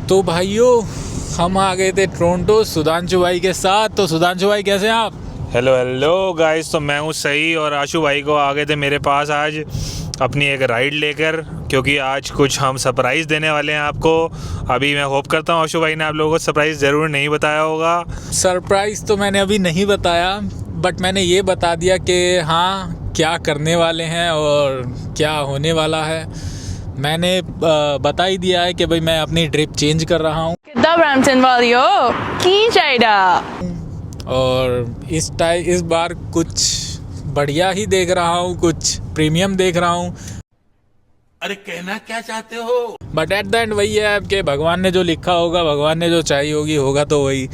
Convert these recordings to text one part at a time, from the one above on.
तो भाइयों हम आ गए थे टोरंटो सुधांशु भाई के साथ। तो सुधांशु भाई कैसे हैं आप? हेलो हेलो गाइस, तो मैं हूँ सही और आशु भाई को आ गए थे मेरे पास आज अपनी एक राइड लेकर, क्योंकि आज कुछ हम सरप्राइज़ देने वाले हैं आपको। अभी मैं होप करता हूँ आशु भाई ने आप लोगों को सरप्राइज़ ज़रूर नहीं बताया होगा। सरप्राइज़ तो मैंने अभी नहीं बताया, बट मैंने ये बता दिया कि हाँ क्या करने वाले हैं और क्या होने वाला है। मैंने बता ही दिया है कि भाई मैं अपनी ट्रिप चेंज कर रहा हूँ कितना ब्रैम्पटन वाली हो की चाहिए और इस बार कुछ बढ़िया ही देख रहा हूँ, कुछ प्रीमियम देख रहा हूँ। अरे कहना क्या चाहते हो? बट एट द एंड वही है कि भगवान ने जो लिखा होगा, भगवान ने जो चाहिए होगी होगा तो वही।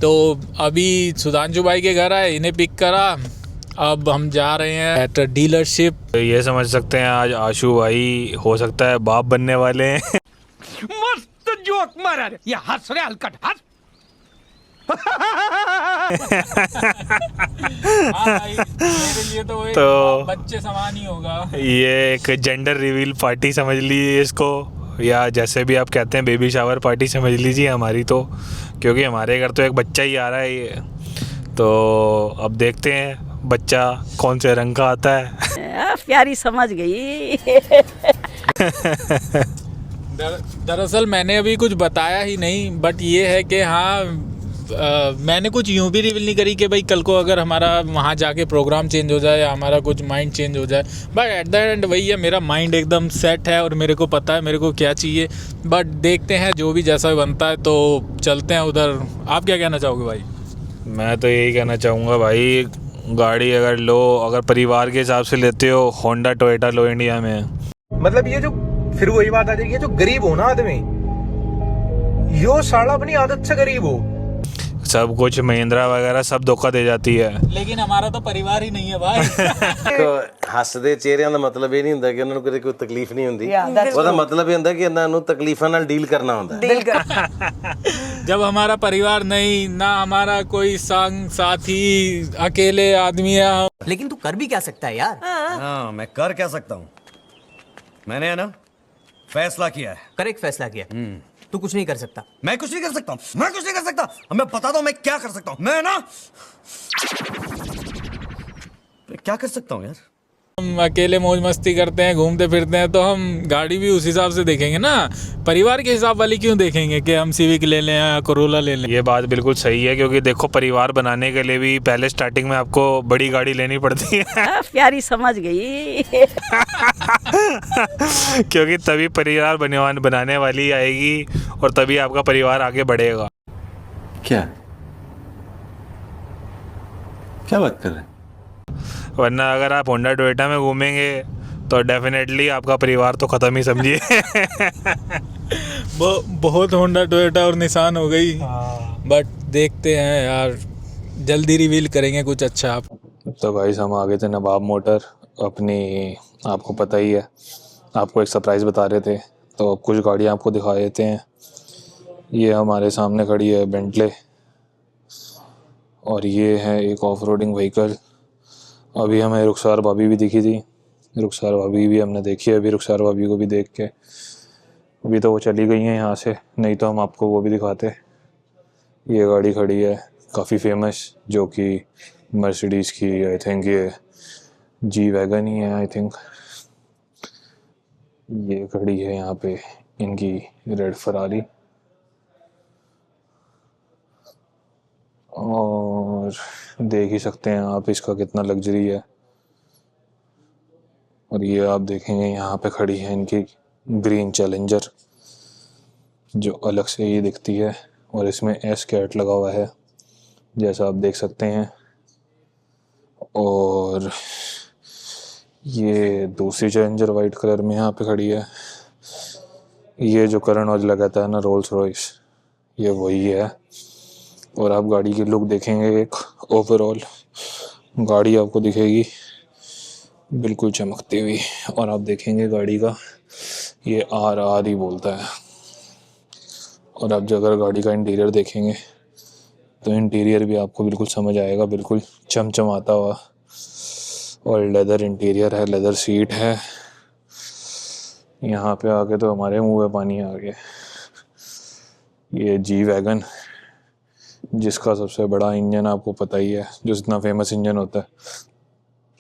तो अभी सुधांशु भाई के घर आए, इन्हें पिक करा, अब हम जा रहे हैं एट डीलरशिप। ये समझ सकते हैं आज आशु भाई हो सकता है बाप बनने वाले हैं। मस्त जोक मारा रे, ये हंस रे हलकट हंस। मेरे लिए तो एक तो बच्चे समान ही होगा। ये एक जेंडर रिवील पार्टी समझ लीजिए इसको, या जैसे भी आप कहते हैं बेबी शावर पार्टी समझ लीजिए हमारी तो, क्योंकि हमारे घर तो एक बच्चा ही आ रहा है ये। तो अब देखते हैं बच्चा कौन से रंग का आता है। प्यारी समझ गई। दरअसल मैंने अभी कुछ बताया ही नहीं, बट ये है कि हाँ मैंने कुछ यूँ भी रिवील नहीं करी कि भाई कल को अगर हमारा वहाँ जाके प्रोग्राम चेंज हो जाए या हमारा कुछ माइंड चेंज हो जाए। बट एट द एंड वही है, मेरा माइंड एकदम सेट है और मेरे को पता है मेरे को क्या चाहिए। बट देखते हैं जो भी जैसा बनता है, तो चलते हैं उधर। आप क्या कहना चाहोगे भाई? मैं तो यही कहना चाहूँगा भाई, गाड़ी अगर लो, अगर परिवार के हिसाब से लेते हो, होंडा टोयोटा लो इंडिया में। मतलब ये जो फिर वही बात आ जाएगी, जो गरीब हो ना आदमी, यो साला अपनी आदत से गरीब हो, सब कुछ महिंद्रा वगैरह सब धोखा दे जाती है। लेकिन हमारा तो परिवार ही नहीं है भाई। ਹੱਸਦੇ ਚਿਹਰਿਆਂ ਦਾ ਮਤਲਬ ਇਹ ਨਹੀਂ ਹੁੰਦਾ ਕਿ ਉਹਨਾਂ ਨੂੰ ਕੋਈ ਤਕਲੀਫ ਨਹੀਂ ਹੁੰਦੀ। ਉਹਦਾ ਮਤਲਬ ਇਹ ਹੁੰਦਾ ਕਿ ਇਹਨਾਂ ਨੂੰ ਤਕਲੀਫਾਂ ਨਾਲ ਡੀਲ ਕਰਨਾ ਹੁੰਦਾ ਹੈ। जब हमारा परिवार नहीं, ना हमारा कोई संग साथी, अकेले आदमी है। लेकिन तू कर भी क्या सकता है यार? हाँ, मैं कर क्या सकता हूँ? मैंने है ना फैसला किया है। कर एक फैसला किया। तू कुछ नहीं कर सकता। मैं कुछ नहीं कर सकता हूँ, मैं कुछ नहीं कर सकता। अब मैं बताता हूँ मैं क्या कर सकता हूँ। मैं ना क्या कर सकता हूँ यार? हम अकेले मौज मस्ती करते हैं, घूमते फिरते हैं, तो हम गाड़ी भी उस हिसाब से देखेंगे ना। परिवार के हिसाब वाली क्यों देखेंगे कि हम सिविक ले लें या कोरोला ले लें। ये बात बिल्कुल सही है, क्योंकि देखो परिवार बनाने के लिए भी पहले स्टार्टिंग में आपको बड़ी गाड़ी लेनी पड़ती है। प्यारी समझ गई। क्योंकि तभी परिवार बनाने वाली आएगी और तभी आपका परिवार आगे बढ़ेगा। क्या क्या बात कर रहे हैं? वरना अगर आप होंडा टोयोटा में घूमेंगे तो डेफिनेटली आपका परिवार तो ख़त्म ही समझिए। बहुत होंडा टोयोटा और निसान हो गई। बट देखते हैं यार, जल्दी रिवील करेंगे कुछ अच्छा। आप तो भाई हम आ गए थे नवाब मोटर अपनी, आपको पता ही है, आपको एक सरप्राइज़ बता रहे थे, तो कुछ गाड़ियाँ आपको दिखा देते हैं। ये हमारे सामने खड़ी है बेंटले, और ये है एक ऑफ रोडिंग व्हीकल। अभी हमें रुखसार भाभी भी दिखी थी, रुखसार भाभी भी हमने देखी है। अभी रुखसार भाभी को भी देख के, अभी तो वो चली गई हैं यहाँ से, नहीं तो हम आपको वो भी दिखाते। ये गाड़ी खड़ी है काफ़ी फेमस, जो कि मर्सिडीज़ की, आई थिंक ये जी वैगन ही है आई थिंक। ये खड़ी है यहाँ पे इनकी रेड फरारी, और देख ही सकते हैं आप इसका कितना लग्जरी है। और ये आप देखेंगे यहाँ पे खड़ी है इनकी ग्रीन चैलेंजर, जो अलग से ही दिखती है, और इसमें एस कैट लगा हुआ है जैसा आप देख सकते हैं। और ये दूसरी चैलेंजर वाइट कलर में यहाँ पे खड़ी है। ये जो करण औजला कहता है ना रोल्स रॉयस, ये वही है। और आप गाड़ी की लुक देखेंगे, एक ओवरऑल गाड़ी आपको दिखेगी बिल्कुल चमकती हुई, और आप देखेंगे गाड़ी का ये आर ही बोलता है। और आप अगर गाड़ी का इंटीरियर देखेंगे तो इंटीरियर भी आपको बिल्कुल समझ आएगा, बिल्कुल चमचमाता हुआ, और लेदर इंटीरियर है, लेदर सीट है। यहाँ पे आके तो हमारे मुंह में पानी आ गया। ये जी वैगन, जिसका सबसे बड़ा इंजन आपको पता ही है, जो इतना फेमस इंजन होता है।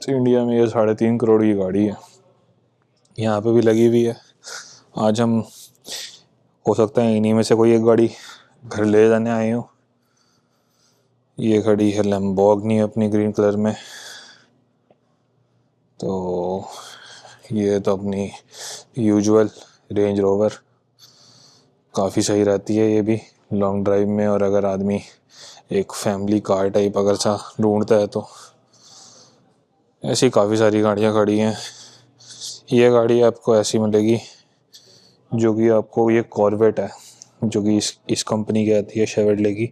तो इंडिया में ये 3.5 करोड़ की गाड़ी है, यहाँ पे भी लगी हुई है। आज हम हो सकता है इन्हीं में से कोई एक गाड़ी घर ले जाने आए हो। ये खड़ी है लैम्बोर्गिनी अपनी ग्रीन कलर में। तो ये तो अपनी यूजुअल रेंज रोवर, काफ़ी सही रहती है ये भी लॉन्ग ड्राइव में। और अगर आदमी एक फैमिली कार टाइप अगर सा ढूंढता है तो ऐसी काफ़ी सारी गाड़ियाँ खड़ी हैं। ये गाड़ी आपको ऐसी मिलेगी जो कि आपको, ये कॉर्वेट है जो कि इस कंपनी की आती है शेवरले की।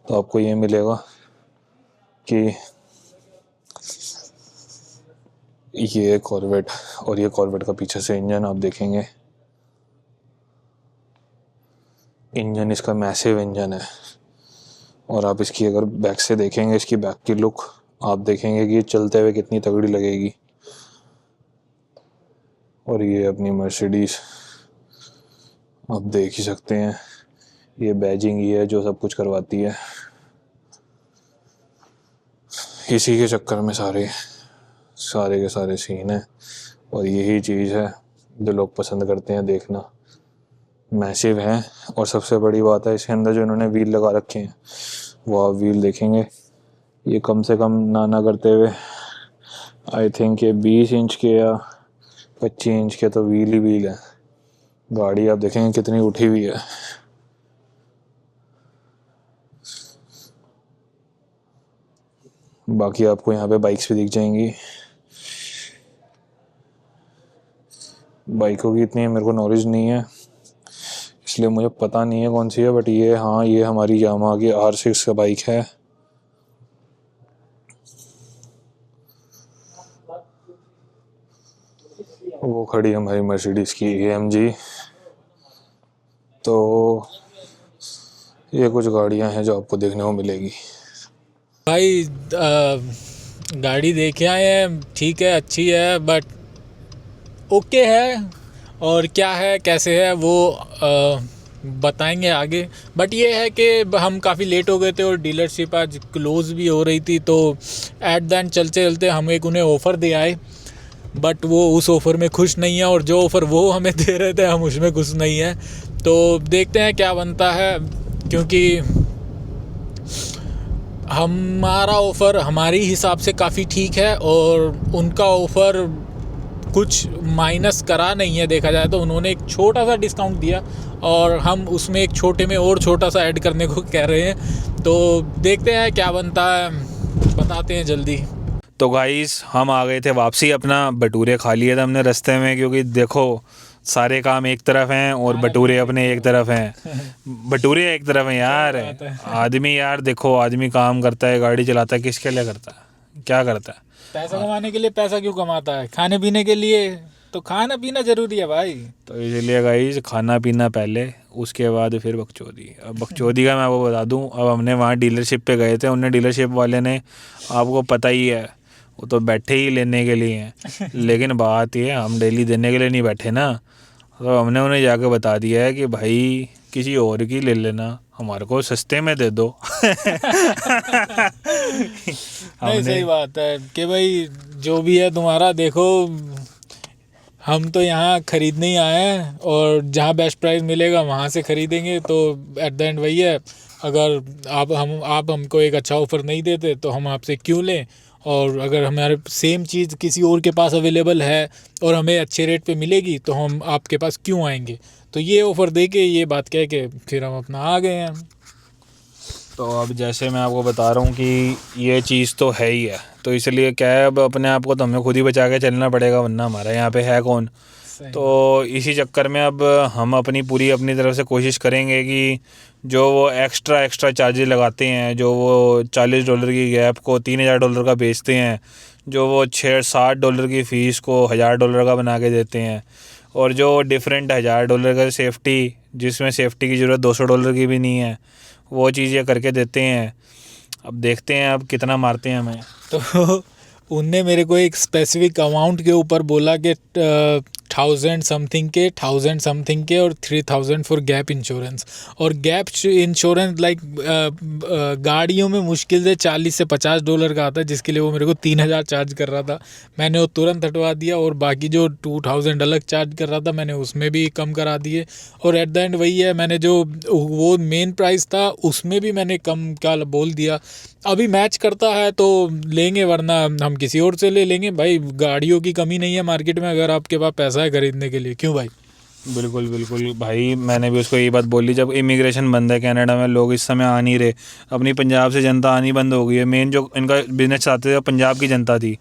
तो आपको ये मिलेगा कि ये कॉर्वेट, और ये कॉर्वेट का पीछे से इंजन आप देखेंगे, इंजन इसका मैसिव इंजन है। और आप इसकी अगर बैक से देखेंगे, इसकी बैक की लुक आप देखेंगे कि ये चलते हुए कितनी तगड़ी लगेगी। और ये अपनी मर्सिडीज आप देख ही सकते हैं, ये बैजिंग ही है जो सब कुछ करवाती है। इसी के चक्कर में सारे के सारे सीन हैं। और यही चीज़ है जो लोग पसंद करते हैं देखना, मैसिव है। और सबसे बड़ी बात है इसके अंदर जो इन्होंने व्हील लगा रखे हैं, वो आप व्हील देखेंगे, ये कम से कम ना करते हुए आई थिंक ये 20 इंच के या 25 इंच के तो व्हील ही व्हील है। गाड़ी आप देखेंगे कितनी उठी हुई है। बाकी आपको यहाँ पे बाइक्स भी दिख जाएंगी। बाइकों की इतनी मेरे को नॉलेज नहीं है, इसलिए मुझे पता नहीं है कौन सी है, बट ये हाँ, ये हमारी यामाहा की R6 का बाइक है। वो खड़ी हमारी मर्सिडीज की AMG। तो ये कुछ गाड़ियां हैं जो आपको देखने को मिलेगी। भाई गाड़ी देखे आए हैं, ठीक है, अच्छी है, बट ओके है। और क्या है कैसे है वो बताएंगे आगे। बट ये है कि हम काफ़ी लेट हो गए थे और डीलरशिप आज क्लोज़ भी हो रही थी, तो एट द एंड चलते चलते हम एक उन्हें ऑफ़र दे आए, बट वो उस ऑफ़र में खुश नहीं है, और जो ऑफ़र वो हमें दे रहे थे हम उसमें खुश नहीं है। तो देखते हैं क्या बनता है, क्योंकि हमारा ऑफ़र हमारे हिसाब से काफ़ी ठीक है और उनका ऑफ़र कुछ माइनस करा नहीं है। देखा जाए तो उन्होंने एक छोटा सा डिस्काउंट दिया और हम उसमें एक छोटे में और छोटा सा ऐड करने को कह रहे हैं। तो देखते हैं क्या बनता है, बताते हैं जल्दी। तो गाइस हम आ गए थे वापसी, अपना भटूरे खा लिए थे हमने रास्ते में, क्योंकि देखो सारे काम एक तरफ हैं और भटूरे अपने एक तरफ हैं। भटूरे एक तरफ हैं यार। आदमी यार देखो, आदमी काम करता है, गाड़ी चलाता है, किसके लिए करता है, क्या करता है? पैसा कमाने के लिए। पैसा क्यों कमाता है? खाने पीने के लिए। तो खाना पीना जरूरी है भाई। तो इसलिए गाइस खाना पीना पहले, उसके बाद फिर बकचोदी। अब बकचोदी का मैं वो बता दूं, अब हमने वहाँ डीलरशिप पे गए थे, उन्हें डीलरशिप वाले ने, आपको पता ही है, वो तो बैठे ही लेने के लिए हैं। लेकिन बात ये, हम डेली देने के लिए नहीं बैठे ना, तो हमने उन्हें जाके बता दिया है कि भाई किसी और की ले लेना, हमारे को सस्ते में दे दो। नहीं, सही बात है कि भाई जो भी है तुम्हारा, देखो हम तो यहाँ ख़रीदने ही आए हैं और जहाँ बेस्ट प्राइस मिलेगा वहाँ से ख़रीदेंगे। तो एट द एंड वही है, अगर आप हमको एक अच्छा ऑफ़र नहीं देते तो हम आपसे क्यों लें, और अगर हमारे सेम चीज़ किसी और के पास अवेलेबल है और हमें अच्छे रेट पे मिलेगी तो हम आपके पास क्यों आएंगे। तो ये ऑफ़र दे के, ये बात कह के फिर हम अपना आ गए हैं। तो अब जैसे मैं आपको बता रहा हूँ कि ये चीज़ तो है ही है, तो इसलिए क्या है, अब अपने आप को तो हमें खुद ही बचा के चलना पड़ेगा, वरना हमारा यहाँ पे है कौन। तो इसी चक्कर में अब हम अपनी तरफ से कोशिश करेंगे कि जो वो एक्स्ट्रा चार्जेस लगाते हैं, जो वो $40 की गैप को $3000 का बेचते हैं, जो वो $60 की फ़ीस को $1000 का बना के देते हैं, और जो डिफरेंट $1000 का सेफ्टी, जिसमें सेफ्टी की ज़रूरत $200 की भी नहीं है, वो चीज़ें करके देते हैं। अब देखते हैं अब कितना मारते हैं हमें। तो उनने मेरे को एक स्पेसिफिक अमाउंट के ऊपर बोला कि 1000 समथिंग के और 3000 फॉर गैप इंश्योरेंस। और गैप इंश्योरेंस लाइक गाड़ियों में मुश्किल से $40 से $50 का आता है, जिसके लिए वो मेरे को 3000 चार्ज कर रहा था। मैंने वो तुरंत हटवा दिया और बाकी जो 2000 अलग चार्ज कर रहा था मैंने उसमें भी कम करा दिए। और एट द एंड वही है, मैंने जो वो मेन प्राइस था उसमें भी मैंने कम क्या बोल दिया। अभी मैच करता है तो लेंगे, वरना हम किसी और से ले लेंगे भाई। गाड़ियों की कमी नहीं है मार्केट में अगर आपके पास पैसा है खरीदने के लिए, क्यों भाई? बिल्कुल बिल्कुल भाई, मैंने भी उसको यही बात बोली। जब इमिग्रेशन बंद है कनाडा में, लोग इस समय आ नहीं रहे, अपनी पंजाब से जनता आनी बंद हो गई है। मेन जो इनका बिजनेस चाहते थे पंजाब की जनता थी।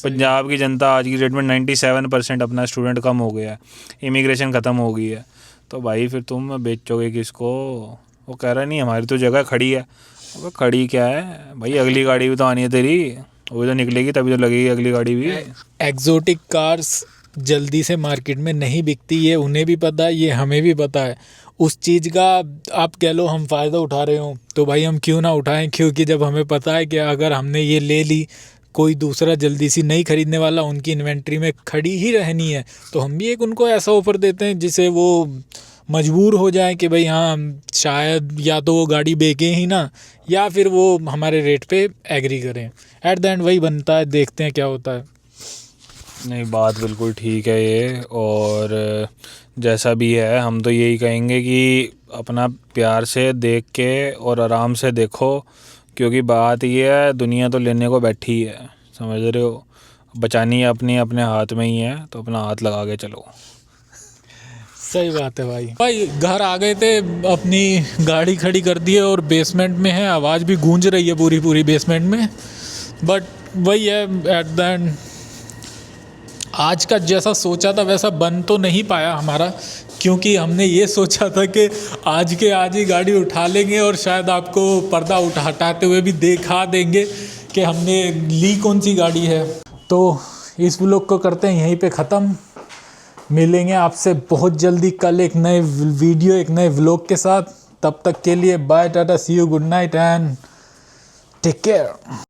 पंजाब की जनता आज की डेट में 97% अपना स्टूडेंट कम हो गया है, इमिग्रेशन ख़त्म हो गई है। तो भाई फिर तुम बेचोगे किसको? वो कह रहा नहीं हमारी तो जगह खड़ी है। वो खड़ी क्या है भाई, अगली गाड़ी भी तो आनी है तेरी, वो भी तो निकलेगी तभी तो लगेगी अगली गाड़ी भी। एग्जोटिक कार्स जल्दी से मार्केट में नहीं बिकती, ये उन्हें भी पता है, ये हमें भी पता है। उस चीज़ का आप कह लो हम फ़ायदा उठा रहे हो तो भाई हम क्यों ना उठाएं, क्योंकि जब हमें पता है कि अगर हमने ये ले ली, कोई दूसरा जल्दी सी नहीं खरीदने वाला, उनकी इन्वेंट्री में खड़ी ही रहनी है, तो हम भी एक उनको ऐसा ऑफ़र देते हैं जिससे वो मजबूर हो जाए कि भाई हाँ शायद या तो वो गाड़ी बेचें ही ना, या फिर वो हमारे रेट पे एग्री करें। एट द एंड वही बनता है, देखते हैं क्या होता है। नहीं, बात बिल्कुल ठीक है ये। और जैसा भी है हम तो यही कहेंगे कि अपना प्यार से देख के और आराम से देखो, क्योंकि बात ये है दुनिया तो लेने को बैठी है, समझ रहे हो? बचानी अपने हाथ में ही है, तो अपना हाथ लगा के चलो। सही बात है भाई घर आ गए थे, अपनी गाड़ी खड़ी कर दी है और बेसमेंट में है, आवाज़ भी गूंज रही है पूरी बेसमेंट में। बट वही है, एट द एंड आज का जैसा सोचा था वैसा बन तो नहीं पाया हमारा, क्योंकि हमने ये सोचा था कि आज के आज ही गाड़ी उठा लेंगे और शायद आपको पर्दा हटाते हुए भी दिखा देंगे कि हमने ली कौन सी गाड़ी है। तो इस व्लॉग को करते हैं यहीं पे ख़त्म। मिलेंगे आपसे बहुत जल्दी कल एक नए वीडियो, एक नए व्लॉग के साथ। तब तक के लिए bye, tata, see you, good night and take care.